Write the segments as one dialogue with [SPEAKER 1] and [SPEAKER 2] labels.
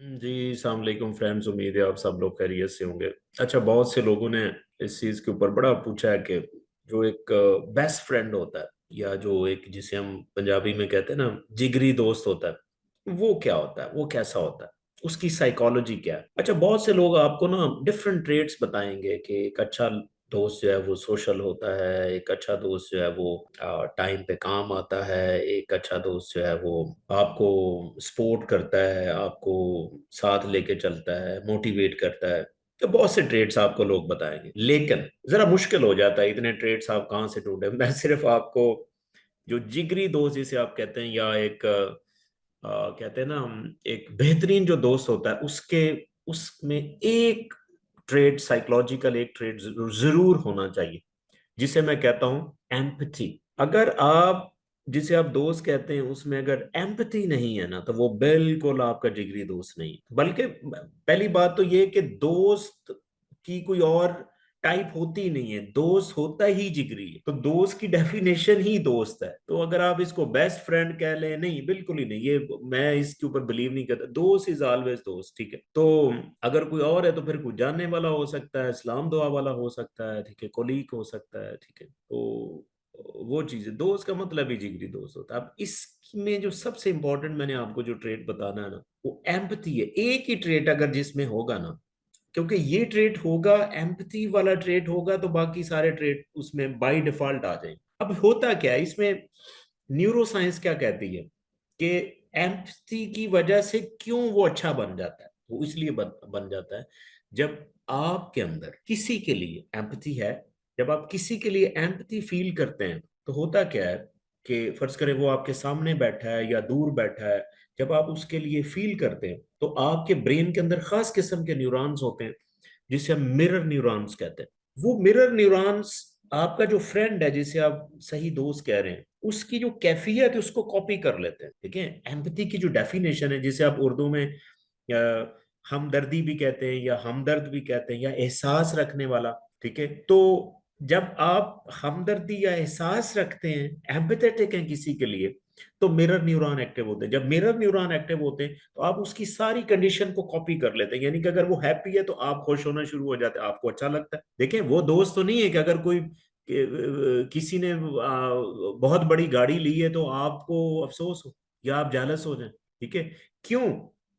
[SPEAKER 1] जी अस्सलाम वालेकुम फ्रेंड्स। उम्मीद है आप सब लोग खैरियत से होंगे। अच्छा, बहुत से लोगों ने इस चीज के ऊपर बड़ा पूछा है कि जो एक बेस्ट फ्रेंड होता है, या जो एक जिसे हम पंजाबी में कहते हैं ना जिगरी दोस्त होता है, वो क्या होता है, वो कैसा होता है, उसकी साइकोलॉजी क्या है। अच्छा, बहुत से लोग आपको ना डिफरेंट ट्रेट्स बताएंगे कि एक अच्छा दोस्त जो है वो सोशल होता है, एक अच्छा दोस्त जो है वो टाइम पे काम आता है, एक अच्छा दोस्त जो है वो आपको सपोर्ट करता है, आपको साथ लेके चलता है, मोटिवेट करता है। तो बहुत से ट्रेड्स आपको लोग बताएंगे, लेकिन जरा मुश्किल हो जाता है, इतने ट्रेड्स आप कहाँ से ढूंढे। मैं सिर्फ आपको जो जिगरी दोस्त जिसे आप कहते हैं, या एक कहते हैं ना हम, एक बेहतरीन जो दोस्त होता है, उसके उसमें एक ट्रेड, साइकोलॉजिकल एक ट्रेड जरूर होना चाहिए, जिसे मैं कहता हूं एम्पथी। अगर आप जिसे आप दोस्त कहते हैं उसमें अगर एम्पथी नहीं है ना, तो वो बिल्कुल आपका जिगरी दोस्त नहीं है। बल्कि पहली बात तो ये कि दोस्त की कोई और टाइप होती ही नहीं है, दोस्त होता ही जिगरी है। तो दोस्त की डेफिनेशन ही दोस्त है। तो अगर आप इसको बेस्ट फ्रेंड कह लें, नहीं, बिल्कुल ही नहीं, ये मैं इसके ऊपर बिलीव नहीं करता। दोस्त इज ऑलवेज दोस्त, ठीक है। तो अगर कोई और है तो फिर कोई जानने वाला हो सकता है, सलाम दुआ वाला हो सकता है, ठीक है, कोलीग हो सकता है, ठीक है। तो वो चीज है, दोस्त का मतलब ही जिगरी दोस्त होता है। अब इसमें जो सबसे इंपॉर्टेंट मैंने आपको जो ट्रेट बताना है ना, वो एम्पथी है। एक ही ट्रेट अगर जिसमें होगा ना, क्योंकि ये ट्रेट होगा, एम्पथी वाला ट्रेट होगा, तो बाकी सारे ट्रेट उसमें बाय डिफॉल्ट आ जाएंगे। अब होता क्या है इसमें, न्यूरो साइंस क्या कहती है कि एम्पथी की वजह से क्यों वो अच्छा बन जाता है। वो इसलिए बन जाता है, जब आपके अंदर किसी के लिए एम्पथी है, जब आप किसी के लिए एम्पथी फील करते हैं, तो होता क्या है कि फर्ज करें वो आपके सामने बैठा है या दूर बैठा है, जब आप उसके लिए फील करते हैं तो आपके ब्रेन के अंदर खास किस्म के न्यूरॉन्स होते हैं, जिसे हम मिरर न्यूरॉन्स कहते हैं। वो मिरर न्यूरॉन्स आपका जो फ्रेंड है, जिसे आप सही दोस्त कह रहे हैं, उसकी जो कैफियत है उसको कॉपी कर लेते हैं, ठीक है। एम्पैथी की जो डेफिनेशन है, जिसे आप उर्दू में हमदर्दी भी कहते हैं, या हमदर्द भी कहते हैं, या एहसास रखने वाला, ठीक है। तो जब आप हमदर्दी या एहसास रखते हैं, एम्पैथेटिक हैं किसी के लिए, तो मिरर न्यूरॉन एक्टिव होते हैं। जब मिरर न्यूरॉन एक्टिव होते हैं तो आप उसकी सारी कंडीशन को कॉपी कर लेते हैं। यानी कि अगर वो हैप्पी है तो आप खुश होना शुरू हो जाते हैं, आपको अच्छा लगता है। देखिए, वो दोस्त तो नहीं है कि अगर कोई किसी ने बहुत बड़ी गाड़ी ली है तो आपको अफसोस हो या आप जेलस हो जाएं, ठीक है। क्यों?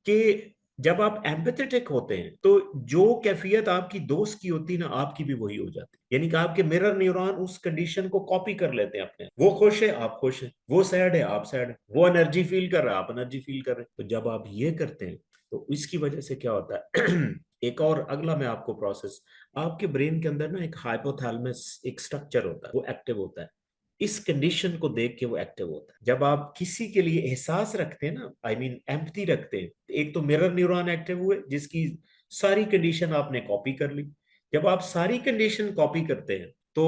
[SPEAKER 1] कि जब आप एम्पैथेटिक होते हैं तो जो कैफियत आपकी दोस्त की होती है ना, आपकी भी वही हो जाती है। यानी कि आपके मिरर न्यूरॉन उस कंडीशन को कॉपी कर लेते हैं अपने। वो खुश है, आप खुश हैं, वो सैड है, आप सैड है, वो एनर्जी फील कर रहा है, आप एनर्जी फील कर रहे हैं। तो जब आप ये करते हैं तो इसकी वजह से क्या होता है एक और अगला मैं आपको प्रोसेस, आपके ब्रेन के अंदर ना एक हाइपोथैलेमस एक स्ट्रक्चर होता है, वो एक्टिव होता है। इस कंडीशन को देख के वो एक्टिव होता है। जब आप किसी के लिए एहसास रखते हैं ना, आई मीन एम्पथी रखते हैं, एक तो मिरर न्यूरॉन एक्टिव हुए, जिसकी सारी कंडीशन आपने कॉपी कर ली। जब आप सारी कंडीशन कॉपी करते हैं तो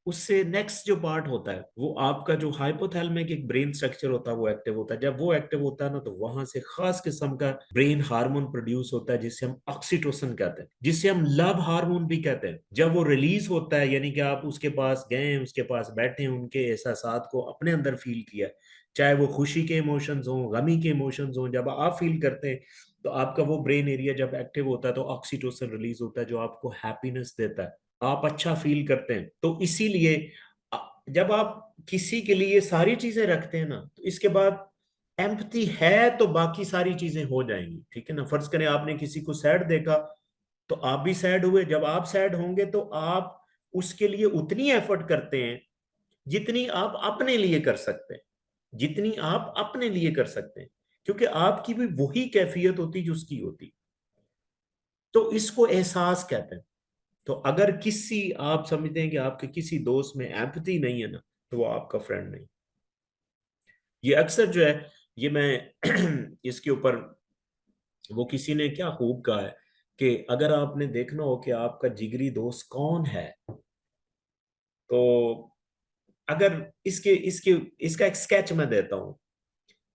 [SPEAKER 1] उससे नेक्स्ट जो पार्ट होता है, वो आपका जो हाइपोथैलेमिक एक ब्रेन स्ट्रक्चर होता है, वो एक्टिव होता है। जब वो एक्टिव होता है ना, तो वहां से खास किस्म का ब्रेन हार्मोन प्रोड्यूस होता है, जिसे हम ऑक्सीटोसिन कहते हैं, जिसे हम लव हार्मोन भी कहते हैं। जब वो रिलीज होता है, यानी कि आप उसके पास गए, उसके पास बैठे, उनके एहसासात को अपने अंदर फील किया, चाहे वो खुशी के इमोशंस हों, गमी के इमोशंस हों, जब आप फील करते हैं तो आपका वो ब्रेन एरिया जब एक्टिव होता है तो ऑक्सीटोसिन रिलीज होता है, जो आपको हैप्पीनेस देता है, आप अच्छा फील करते हैं। तो इसीलिए जब आप किसी के लिए सारी चीजें रखते हैं ना, तो इसके बाद एम्पथी है तो बाकी सारी चीजें हो जाएंगी, ठीक है ना। फर्ज करें आपने किसी को सैड देखा, तो आप भी सैड हुए। जब आप सैड होंगे तो आप उसके लिए उतनी एफर्ट करते हैं जितनी आप अपने लिए कर सकते हैं, जितनी आप अपने लिए कर सकते हैं, क्योंकि आपकी भी वही कैफियत होती जो उसकी होती। तो इसको एहसास कहते हैं। तो अगर किसी आप समझते हैं कि आपके किसी दोस्त में एम्पैथी नहीं है ना, तो वो आपका फ्रेंड नहीं। ये अक्सर जो है, ये मैं इसके ऊपर, वो किसी ने क्या खूब कहा है कि अगर आपने देखना हो कि आपका जिगरी दोस्त कौन है, तो अगर इसके इसके इसका एक स्केच मैं देता हूं।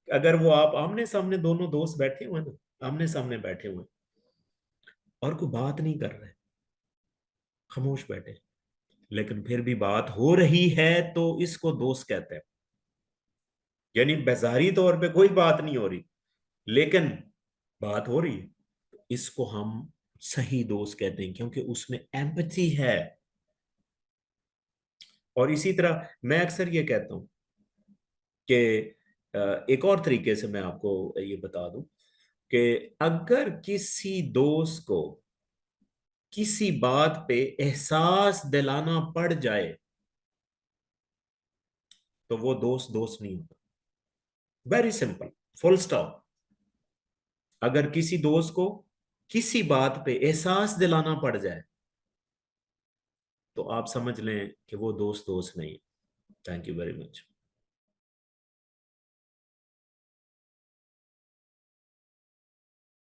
[SPEAKER 1] अगर वो आप आमने सामने दोनों दोस्त बैठे हुए हैं ना, आमने सामने बैठे हुए हैं और कोई बात नहीं कर रहे, खामोश बैठे, लेकिन फिर भी बात हो रही है, तो इसको दोस्त कहते हैं। यानी बाजारी तौर पे कोई बात नहीं हो रही, लेकिन बात हो रही है, इसको हम सही दोस्त कहते हैं, क्योंकि उसमें एम्पैथी है। और इसी तरह मैं अक्सर ये कहता हूं कि एक और तरीके से मैं आपको ये बता दूं कि अगर किसी दोस्त को किसी बात पे एहसास दिलाना पड़ जाए, तो वो दोस्त दोस्त नहीं होता। Very simple, full stop. अगर किसी दोस्त को किसी बात पे एहसास दिलाना पड़ जाए, तो आप समझ लें कि वो दोस्त दोस्त नहीं। Thank you very much.